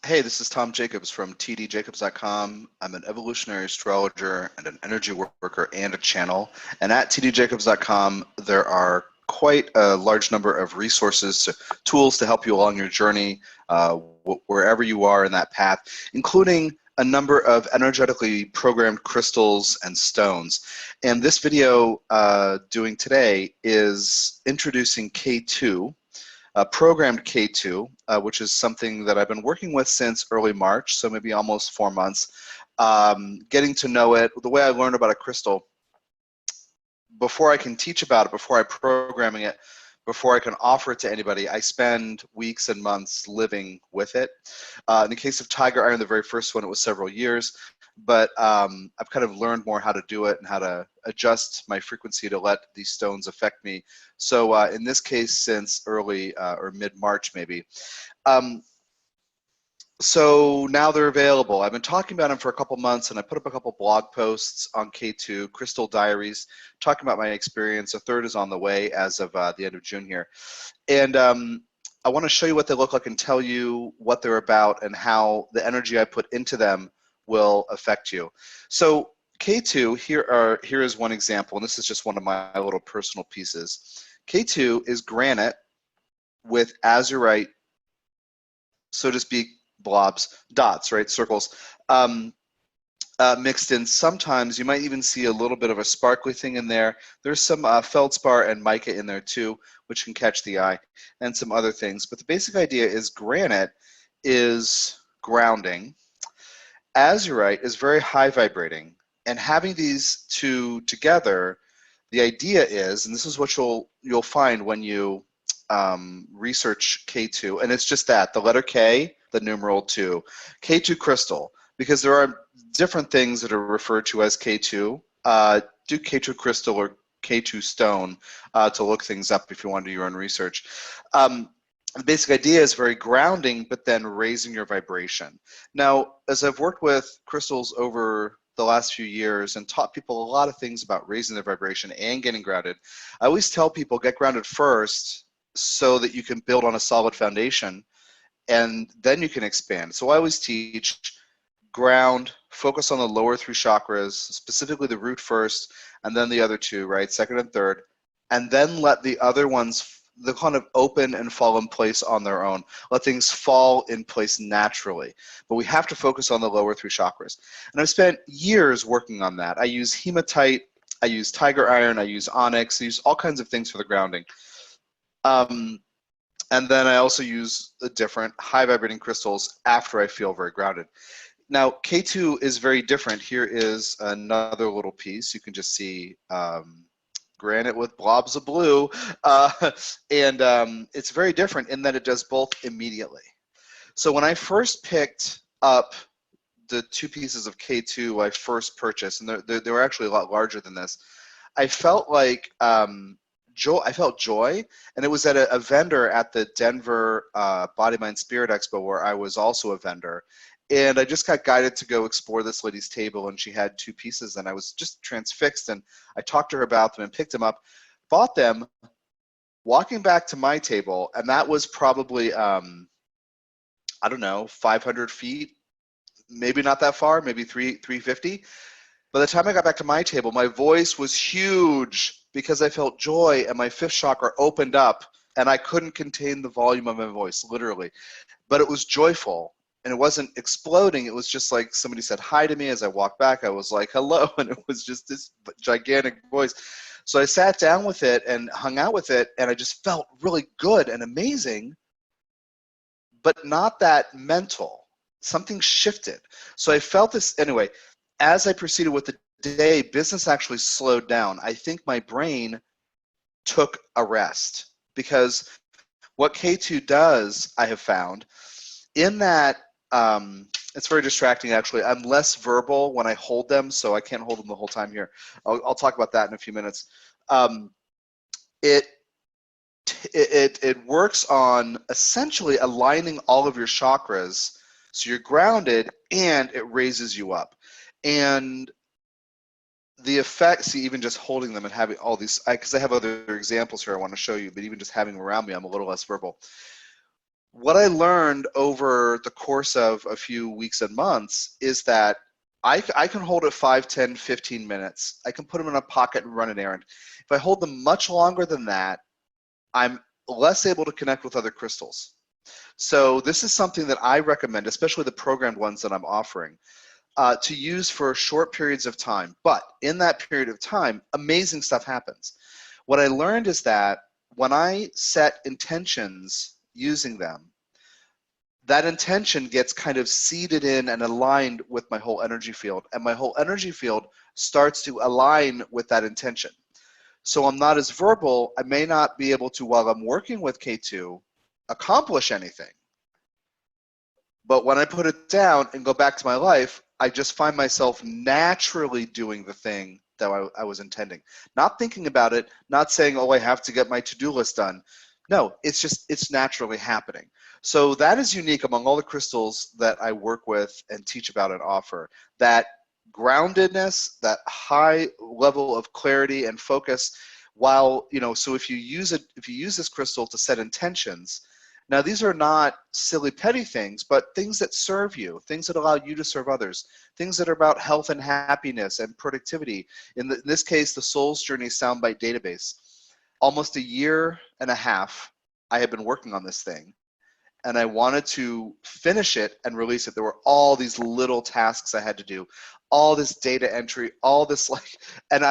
Hey, this is Tom Jacobs from tdjacobs.com. I'm an evolutionary astrologer and an energy worker and a channel. And at tdjacobs.com, there are quite a large number of resources, tools to help you along your journey, wherever you are in that path, including a number of energetically programmed crystals and stones. And this video doing today is introducing K2. Programmed K2, which is something that I've been working with since early March, so maybe almost 4 months. Getting to know it, the way I learned about a crystal, before I can teach about it, before I programming it, before I can offer it to anybody, I spend weeks and months living with it. In the case of tiger iron, the very first one, it was several years, but I've kind of learned more how to do it and how to adjust my frequency to let these stones affect me. So in this case, since early or mid-March maybe. So now they're available. I've been talking about them for a couple months, and I put up a couple blog posts on K2, Crystal Diaries, talking about my experience. A third is on the way as of the end of June here. And I want to show you what they look like and tell you what they're about and how the energy I put into them will affect you. So K2, here is one example, and this is just one of my little personal pieces. K2 is granite with azurite, so to speak, blobs, dots, right, circles, mixed in. Sometimes you might even see a little bit of a sparkly thing in there. There's some feldspar and mica in there too, which can catch the eye, and some other things. But the basic idea is granite is grounding. Azurite is very high vibrating, and having these two together, the idea is, and this is what you'll find when you research K2, and it's just that, the letter K, the numeral 2, K2 crystal, because there are different things that are referred to as K2. Do K2 crystal or K2 stone to look things up if you want to do your own research. The basic idea is very grounding, but then raising your vibration. Now, as I've worked with crystals over the last few years and taught people a lot of things about raising their vibration and getting grounded, I always tell people get grounded first so that you can build on a solid foundation, and then you can expand. So I always teach ground, focus on the lower 3 chakras, specifically the root first, and then the other 2, right, second and third, and then let the other ones, they kind of open and fall in place on their own. Let things fall in place naturally. But we have to focus on the lower 3 chakras. And I've spent years working on that. I use hematite, I use tiger iron, I use onyx, I use all kinds of things for the grounding. And then I also use the different high vibrating crystals after I feel very grounded. Now, K2 is very different. Here is another little piece. You can just see granite with blobs of blue. And it's very different in that it does both immediately. So when I first picked up the 2 pieces of K2 I first purchased, and they were actually a lot larger than this, I felt like I felt joy, and it was at a vendor at the Denver Body Mind Spirit Expo, where I was also a vendor. And I just got guided to go explore this lady's table, and she had 2 pieces, and I was just transfixed, and I talked to her about them and picked them up, bought them, walking back to my table, and that was probably, I don't know, 500 feet, maybe not that far, maybe 350. By the time I got back to my table, my voice was huge because I felt joy, and my 5th chakra opened up, and I couldn't contain the volume of my voice, literally. But it was joyful, and it wasn't exploding. It was just like somebody said hi to me as I walked back. I was like, hello, and it was just this gigantic voice. So I sat down with it and hung out with it, and I just felt really good and amazing, but not that mental. Something shifted. So I felt this, anyway, as I proceeded with the day, business actually slowed down. I think my brain took a rest, because what K2 does, I have found, in that it's very distracting actually. I'm less verbal when I hold them, so I can't hold them the whole time here. I'll talk about that in a few minutes. It works on essentially aligning all of your chakras so you're grounded, and it raises you up. And the effect, see, even just holding them and having all these, because I have other examples here I want to show you, but even just having them around me, I'm a little less verbal. what I learned over the course of a few weeks and months is that I can hold it 5, 10, 15 minutes. I can put them in a pocket and run an errand. If I hold them much longer than that, I'm less able to connect with other crystals. So this is something that I recommend, especially the programmed ones that I'm offering, to use for short periods of time. But in that period of time, amazing stuff happens. What I learned is that when I set intentions using them, that intention gets kind of seeded in and aligned with my whole energy field, and my whole energy field starts to align with that intention. So I'm not as verbal. I may not be able to, while I'm working with K2, accomplish anything. But when I put it down and go back to my life, I just find myself naturally doing the thing that I was intending. Not thinking about it, not saying, oh, I have to get my to-do list done. No, it's naturally happening. So that is unique among all the crystals that I work with and teach about and offer. That groundedness, that high level of clarity and focus, while, so if you use this crystal to set intentions, now, these are not silly, petty things, but things that serve you, things that allow you to serve others, things that are about health and happiness and productivity. In this case, the Soul's Journey Soundbite Database. Almost a year and a half, I have been working on this thing, and I wanted to finish it and release it. There were all these little tasks I had to do, all this data entry, all this and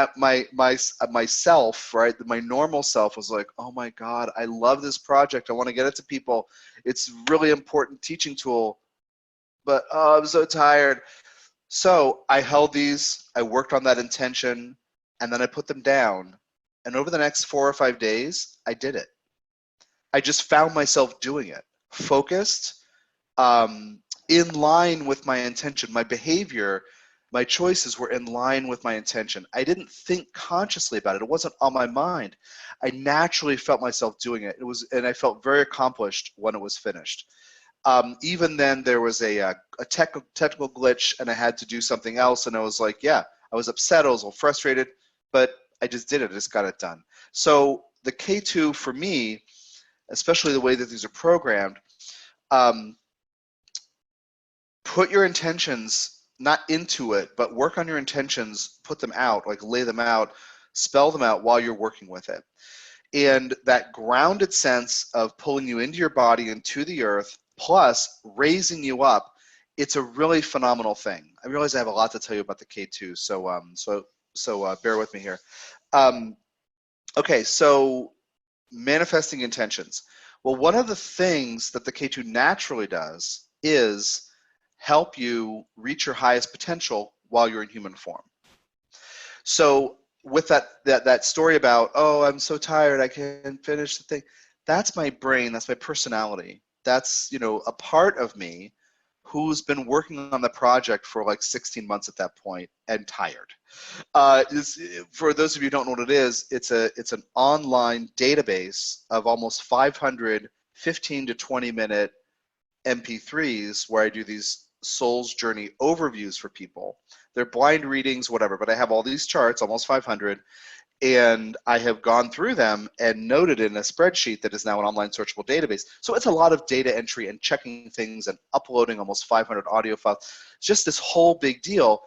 myself, right, my normal self was like, oh my God, I love this project. I want to get it to people. It's a really important teaching tool, but oh, I'm so tired. So I held these, I worked on that intention, and then I put them down. And over the next 4 or 5 days, I did it. I just found myself doing it, focused, in line with my intention. My behavior, my choices were in line with my intention. I didn't think consciously about it. It wasn't on my mind. I naturally felt myself doing it. And I felt very accomplished when it was finished. Even then, there was a technical glitch, and I had to do something else. And I was like, yeah, I was upset. I was a little frustrated, but I just did it. I just got it done. So the K2 for me, especially the way that these are programmed, put your intentions not into it, but work on your intentions, put them out, like lay them out, spell them out while you're working with it. And that grounded sense of pulling you into your body and to the earth, plus raising you up, it's a really phenomenal thing. I realize I have a lot to tell you about the K2, so bear with me here. Okay, so manifesting intentions. Well, one of the things that the K2 naturally does is help you reach your highest potential while you're in human form. So with that story about, oh, I'm so tired, I can't finish the thing, that's my brain, that's my personality. That's, a part of me who's been working on the project for like 16 months at that point and tired. For those of you who don't know what it is, it's an online database of almost 500 15 to 20 minute MP3s where I do these Soul's Journey overviews for people. They're blind readings, whatever, but I have all these charts, almost 500, and I have gone through them and noted in a spreadsheet that is now an online searchable database. So it's a lot of data entry and checking things and uploading almost 500 audio files. Just this whole big deal,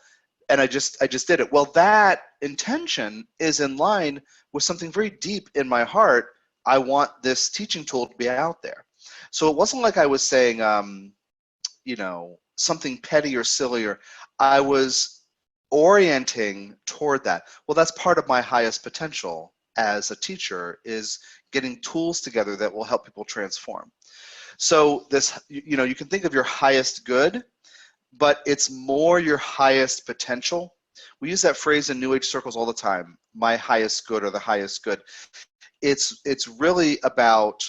and I just did it. Well, that intention is in line with something very deep in my heart. I want this teaching tool to be out there. So it wasn't like I was saying, something petty or sillier. I was orienting toward that. Well, that's part of my highest potential as a teacher, is getting tools together that will help people transform. So this, you can think of your highest good, but it's more your highest potential. We use that phrase in New Age circles all the time, my highest good or the highest good. It's really about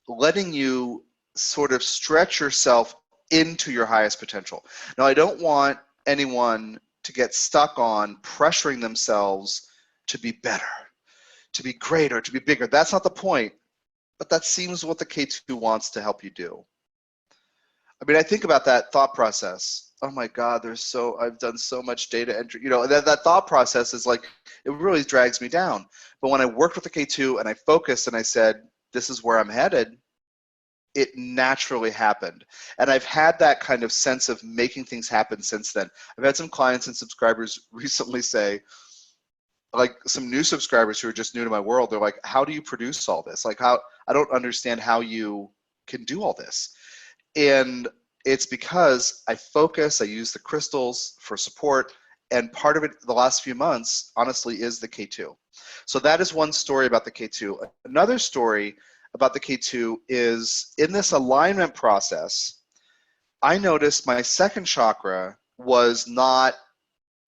letting you sort of stretch yourself into your highest potential. Now, I don't want anyone to get stuck on pressuring themselves to be better, to be greater, to be bigger. That's not the point, but that seems what the K2 wants to help you do. I mean, I think about that thought process. Oh my God, I've done so much data entry. That thought process is like, it really drags me down. But when I worked with the K2 and I focused and I said, this is where I'm headed, it naturally happened. And I've had that kind of sense of making things happen since then. I've had some clients and subscribers recently say, like some new subscribers who are just new to my world, they're like, how do you produce all this? Like, how, I don't understand how you can do all this. And it's because I focus, I use the crystals for support, and part of it the last few months, honestly, is the K2. So that is one story about the K2. Another story about the K2 is in this alignment process, I noticed my second chakra was not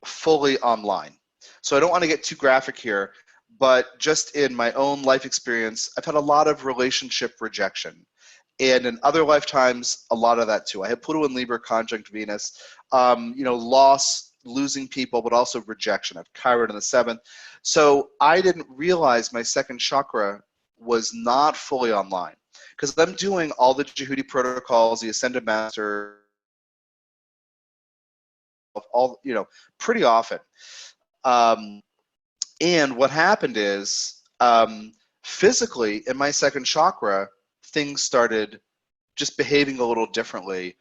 fully online. So I don't want to get too graphic here, but just in my own life experience, I've had a lot of relationship rejection. And in other lifetimes, a lot of that too. I had Pluto in Libra conjunct Venus, you know, loss, losing people, but also rejection. I have Chiron in the 7th. So I didn't realize my second chakra was not fully online because I'm doing all the Jehudi protocols, the Ascended Master, all, you know, pretty often. And what happened is physically in my second chakra, things started just behaving a little differently.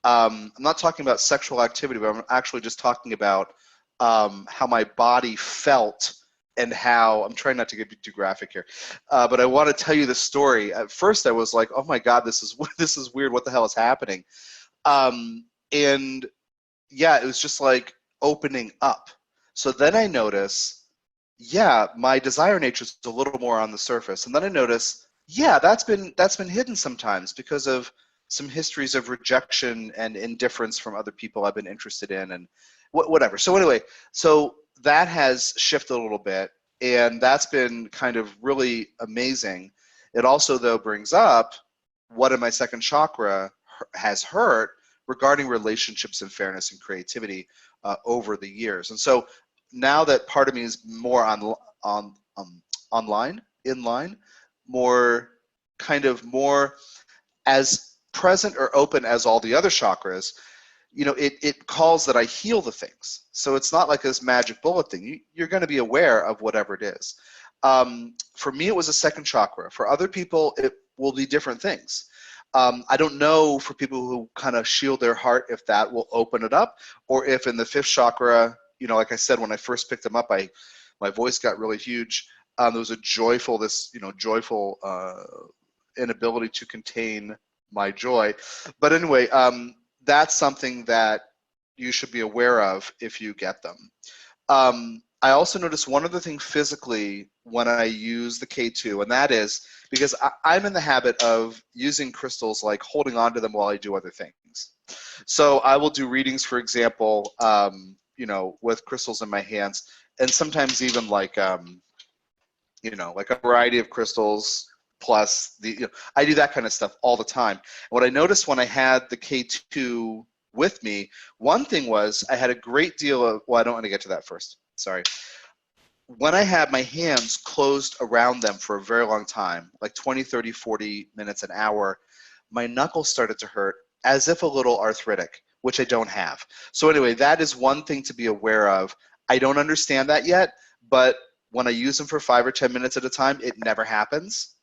I'm not talking about sexual activity, but I'm actually just talking about how my body felt and how, I'm trying not to get too graphic here, but I want to tell you the story. At first I was like, oh my God, this is weird. What the hell is happening? And yeah, it was just like opening up. So then I notice, yeah, my desire nature is a little more on the surface. And then I notice, yeah, that's been hidden sometimes because of some histories of rejection and indifference from other people I've been interested in and whatever. So anyway, so that has shifted a little bit, and that's been kind of really amazing. It also, though, brings up what in my second chakra has hurt regarding relationships and fairness and creativity over the years. And so now that part of me is more online, in line, more kind of more as present or open as all the other chakras, you know, it calls that I heal the things. So it's not like this magic bullet thing. You're going to be aware of whatever it is. For me, it was a second chakra. For other people, it will be different things. I don't know for people who kind of shield their heart if that will open it up, or if in the fifth chakra, you know, like I said, when I first picked them up, my voice got really huge. There was a joyful, joyful inability to contain my joy. But anyway, that's something that you should be aware of if you get them. I also noticed one other thing physically when I use the K2, and that is because I'm in the habit of using crystals, like holding on to them while I do other things. So I will do readings, for example, you know, with crystals in my hands, and sometimes even like, you know, like a variety of crystals plus the, you know, I do that kind of stuff all the time. And what I noticed when I had the K2 with me, one thing was I had a great deal of, well, I don't want to get to that first. Sorry. When I had my hands closed around them for a very long time, like 20, 30, 40 minutes, an hour, my knuckles started to hurt as if a little arthritic, which I don't have. So anyway, that is one thing to be aware of. I don't understand that yet, but when I use them for 5 or 10 minutes at a time, it never happens.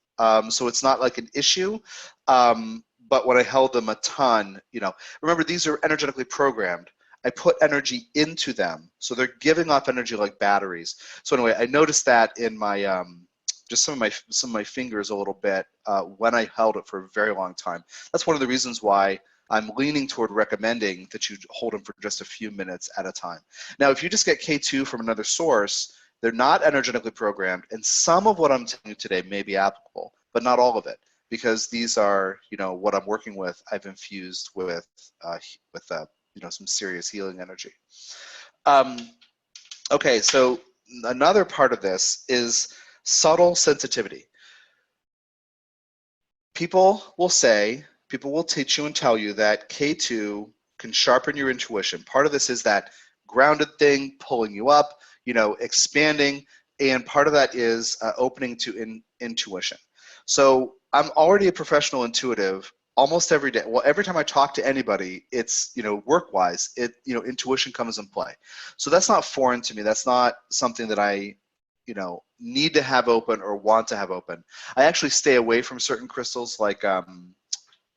So it's not like an issue. But when I held them a ton, you know, remember these are energetically programmed. I put energy into them, so they're giving off energy like batteries. So anyway, I noticed that in my just some of my fingers a little bit when I held it for a very long time. That's one of the reasons why I'm leaning toward recommending that you hold them for just a few minutes at a time. Now, if you just get K2 from another source, they're not energetically programmed, and some of what I'm telling you today may be applicable, but not all of it, because these are, you know, what I'm working with. I've infused with you know, some serious healing energy. Okay, so another part of this is subtle sensitivity. People will teach you and tell you that K2 can sharpen your intuition. Part of this is that grounded thing, pulling you up, you know, expanding, and part of that is opening to intuition. So I'm already a professional intuitive almost every day. Well, every time I talk to anybody, it's, you know, work-wise, you know, intuition comes in play. So that's not foreign to me. That's not something that I, you know, need to have open or want to have open. I actually stay away from certain crystals like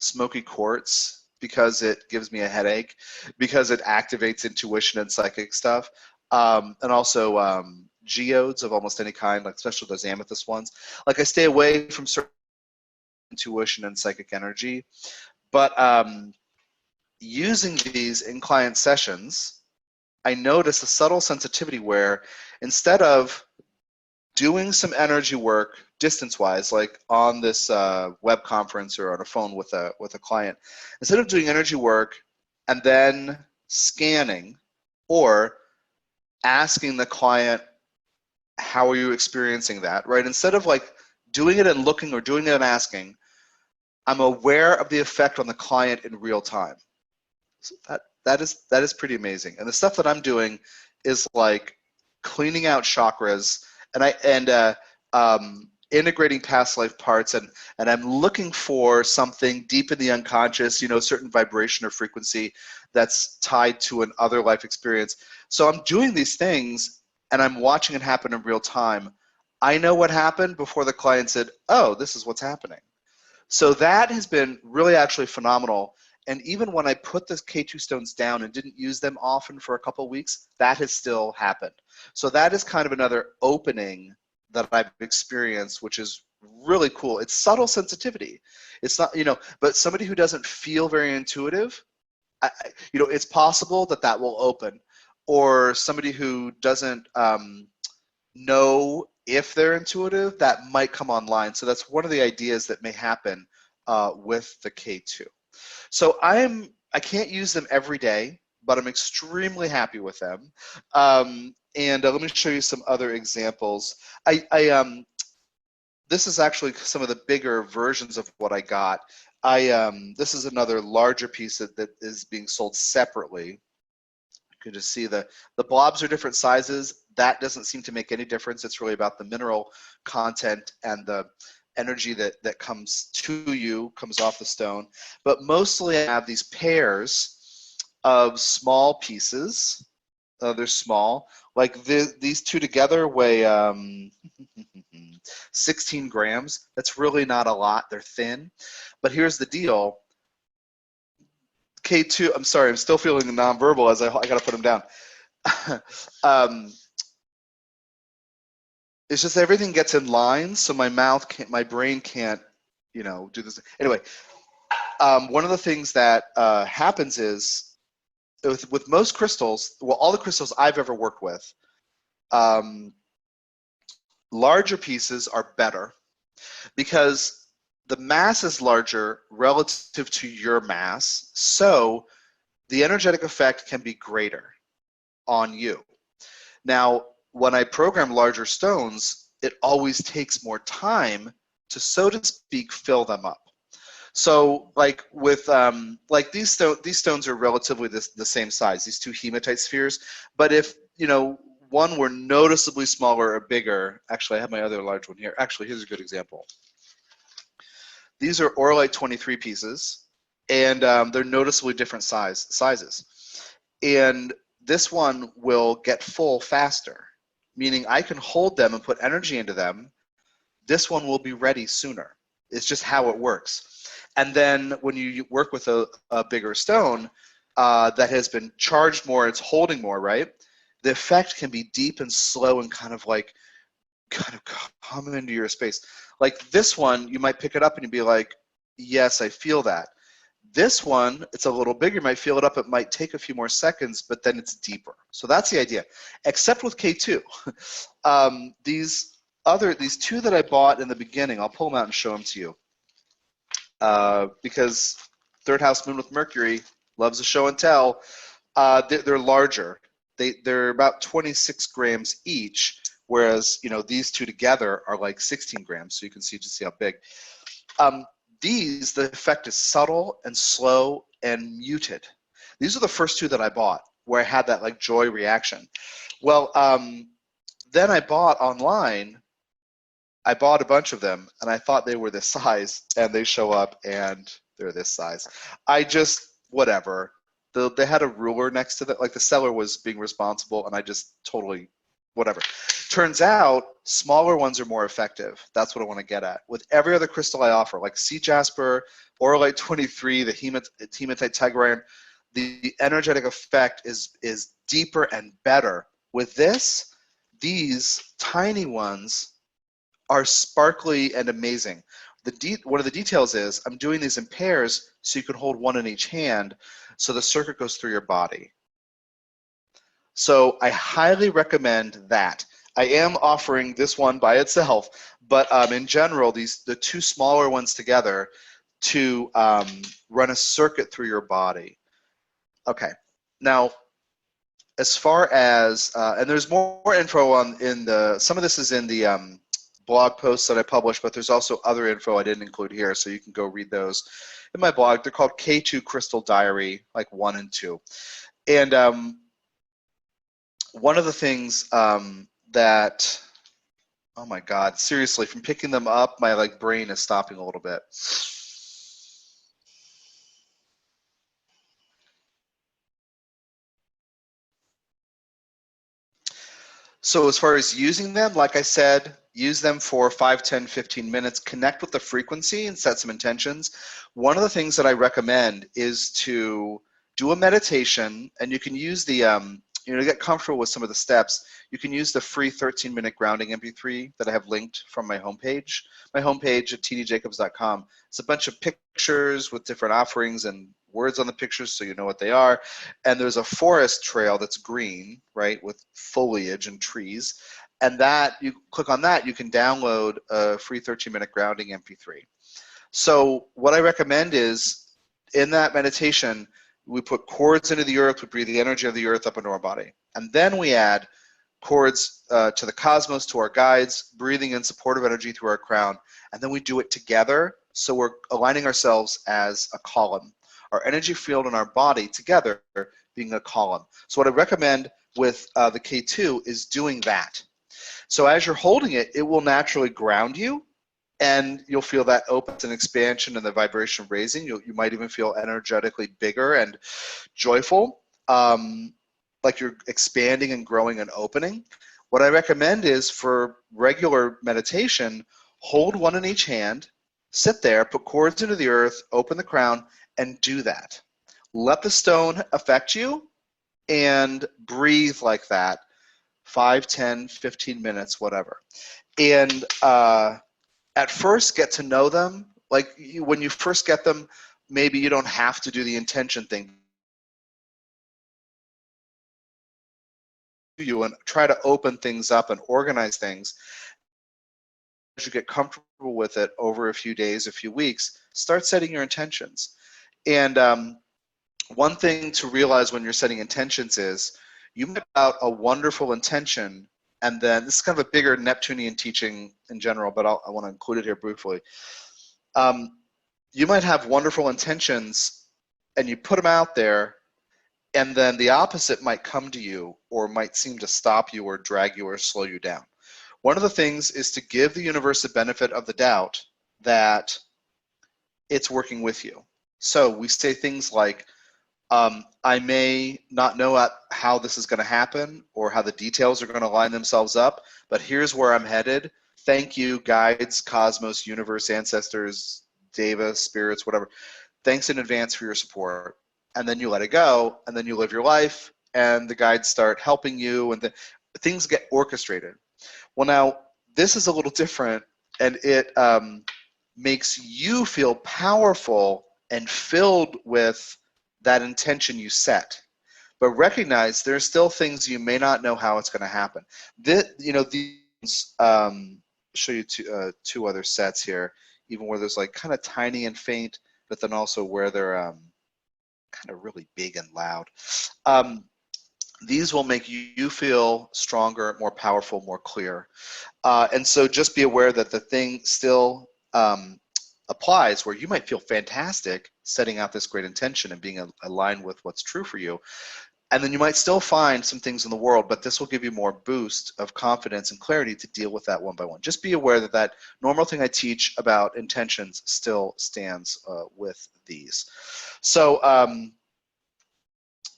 smoky quartz because it gives me a headache, because it activates intuition and psychic stuff, and also geodes of almost any kind, like especially those amethyst ones. Like I stay away from certain intuition and psychic energy, but using these in client sessions, I notice a subtle sensitivity where instead of doing some energy work distance-wise, like on this web conference or on a phone with a client, instead of doing energy work and then scanning or asking the client, how are you experiencing that, right? Instead of like doing it and looking or doing it and asking, I'm aware of the effect on the client in real time. So that is pretty amazing. And the stuff that I'm doing is like cleaning out chakras and integrating past life parts, and I'm looking for something deep in the unconscious, you know, certain vibration or frequency that's tied to an other life experience. So I'm doing these things and I'm watching it happen in real time. I know what happened before the client said, oh, this is what's happening. So that has been really actually phenomenal. And even when I put the K2 stones down and didn't use them often for a couple of weeks, that has still happened. So that is kind of another opening that I've experienced, which is really cool. It's subtle sensitivity. It's not, you know, but somebody who doesn't feel very intuitive, you know, it's possible that that will open. Or somebody who doesn't know if they're intuitive, that might come online. So that's one of the ideas that may happen with the K2. So I can't use them every day, but I'm extremely happy with them. And let me show you some other examples. This is actually some of the bigger versions of what I got. This is another larger piece that is being sold separately. You can just see the blobs are different sizes. That doesn't seem to make any difference. It's really about the mineral content and the energy that comes to you, comes off the stone. But mostly I have these pairs of small pieces. They're small. Like these two together weigh 16 grams. That's really not a lot. They're thin. But here's the deal. K2, I'm sorry, I'm still feeling nonverbal as I got to put them down. It's just everything gets in line, so my mouth can't, my brain can't, you know, do this. Anyway, one of the things that happens is with most crystals, well, all the crystals I've ever worked with, larger pieces are better because the mass is larger relative to your mass, so the energetic effect can be greater on you. Now, when I program larger stones, it always takes more time to, so to speak, fill them up. So, like with like these stones are relatively the same size, these two hematite spheres. But if you know one were noticeably smaller or bigger, actually, I have my other large one here. Actually, here's a good example. These are Orlite 23 pieces, and they're noticeably different sizes. And this one will get full faster, meaning I can hold them and put energy into them. This one will be ready sooner. It's just how it works. And then when you work with a bigger stone that has been charged more, it's holding more, right? The effect can be deep and slow and kind of come into your space. Like this one, you might pick it up and you'd be like, yes, I feel that. This one, it's a little bigger. You might feel it up. It might take a few more seconds, but then it's deeper. So that's the idea. Except with K2, these two that I bought in the beginning, I'll pull them out and show them to you. Because third house moon with Mercury loves a show and tell. They're larger. They're about 26 grams each, whereas you know these two together are like 16 grams. So you can see how big. The effect is subtle and slow and muted. These are the first two that I bought where I had that like joy reaction. Well, then I bought online. I bought a bunch of them and I thought they were this size, and they show up and they're this size. I just, whatever. They had a ruler next to that, like the seller was being responsible, and I just totally, whatever. Turns out smaller ones are more effective. That's what I want to get at. With every other crystal I offer, like sea jasper, Auralite 23, the hematite tigerine, the energetic effect is deeper and better. With this, these tiny ones are sparkly and amazing. One of the details is I'm doing these in pairs so you can hold one in each hand so the circuit goes through your body. So I highly recommend that. I am offering this one by itself, but in general, the two smaller ones together to run a circuit through your body. Okay, now as far as, and there's more info some of this is in the blog posts that I published, but there's also other info I didn't include here, so you can go read those in my blog. They're called K2 Crystal Diary, like 1 and 2. And one of the things that, oh my God, seriously, from picking them up, my brain is stopping a little bit. So as far as using them, like I said, use them for 5, 10, 15 minutes, connect with the frequency and set some intentions. One of the things that I recommend is to do a meditation, and you can use the, to get comfortable with some of the steps, you can use the free 13-minute grounding MP3 that I have linked from my homepage. My homepage at tdjacobs.com. It's a bunch of pictures with different offerings and words on the pictures so you know what they are. And there's a forest trail that's green, right, with foliage and trees. And that, you click on that, you can download a free 13-minute grounding MP3. So what I recommend is, in that meditation, we put cords into the earth, we breathe the energy of the earth up into our body. And then we add cords to the cosmos, to our guides, breathing in supportive energy through our crown. And then we do it together, so we're aligning ourselves as a column. Our energy field and our body together being a column. So what I recommend with the K2 is doing that. So as you're holding it, it will naturally ground you, and you'll feel that openness and expansion and the vibration raising. You might even feel energetically bigger and joyful, like you're expanding and growing and opening. What I recommend is, for regular meditation, hold one in each hand, sit there, put cords into the earth, open the crown, and do that. Let the stone affect you and breathe like that, 5, 10, 15 minutes, whatever. And at first, get to know them. Like when you first get them, maybe you don't have to do the intention thing. You and try to open things up and organize things. As you get comfortable with it over a few days, a few weeks, start setting your intentions. And one thing to realize when you're setting intentions is, you might put out a wonderful intention, and then this is kind of a bigger Neptunian teaching in general, but I want to include it here briefly. You might have wonderful intentions, and you put them out there, and then the opposite might come to you, or might seem to stop you or drag you or slow you down. One of the things is to give the universe the benefit of the doubt that it's working with you. So we say things like, I may not know how this is going to happen or how the details are going to line themselves up, but here's where I'm headed. Thank you, guides, cosmos, universe, ancestors, deva, spirits, whatever. Thanks in advance for your support. And then you let it go, and then you live your life, and the guides start helping you, and things get orchestrated. Well, now, this is a little different, and it makes you feel powerful and filled with that intention you set. But recognize there's still things you may not know how it's going to happen. These show you two other sets here, even where there's like kind of tiny and faint, but then also where they're kind of really big and loud. These will make you feel stronger, more powerful, more clear. And so just be aware that the thing still applies, where you might feel fantastic setting out this great intention and being aligned with what's true for you. And then you might still find some things in the world, but this will give you more boost of confidence and clarity to deal with that one by one. Just be aware that that normal thing I teach about intentions still stands with these. So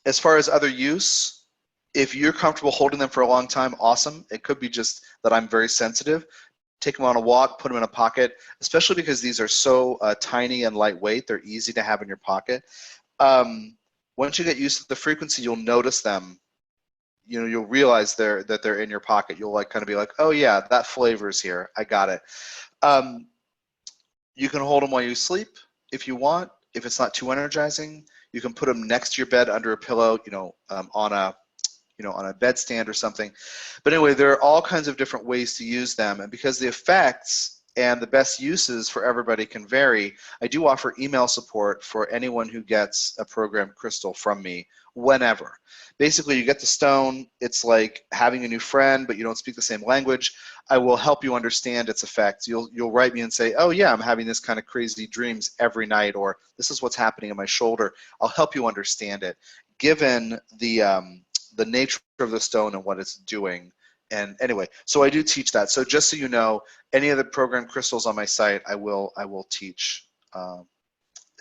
as far as other use, If you're comfortable holding them for a long time, awesome. It could be just that I'm very sensitive. Take them on a walk, put them in a pocket, especially because these are so tiny and lightweight. They're easy to have in your pocket. Once you get used to the frequency, you'll notice them. You know, you'll realize that they're in your pocket. You'll like kind of be like, oh yeah, that flavor's here. I got it. You can hold them while you sleep if you want. If it's not too energizing, you can put them next to your bed under a pillow, on a bedstand or something. But anyway, there are all kinds of different ways to use them. And because the effects and the best uses for everybody can vary, I do offer email support for anyone who gets a programmed crystal from me whenever. Basically, you get the stone. It's like having a new friend, but you don't speak the same language. I will help you understand its effects. You'll write me and say, oh yeah, I'm having this kind of crazy dreams every night, or this is what's happening in my shoulder. I'll help you understand it, given the nature of the stone and what it's doing. And anyway, so I do teach that. So just so you know, any of the programmed crystals on my site, I will teach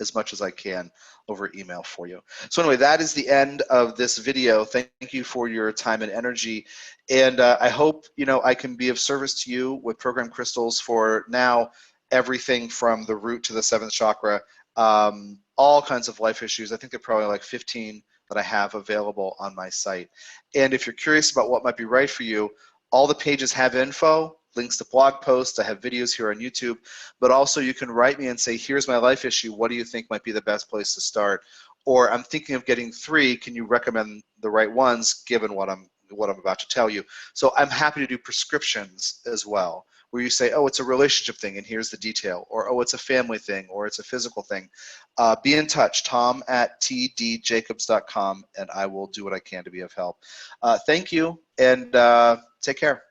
as much as I can over email for you. So anyway, that is the end of this video. Thank you for your time and energy. And I hope, I can be of service to you with programmed crystals for now, everything from the root to the 7th chakra, all kinds of life issues. I think there are probably like 15 that I have available on my site. And if you're curious about what might be right for you, all the pages have info, links to blog posts. I have videos here on YouTube, but also you can write me and say, here's my life issue. What do you think might be the best place to start? Or I'm thinking of getting 3. Can you recommend the right ones given what I'm about to tell you? So I'm happy to do prescriptions as well, where you say, oh, it's a relationship thing and here's the detail, or oh, it's a family thing, or it's a physical thing. Be in touch, tom@tdjacobs.com, and I will do what I can to be of help. Thank you, and take care.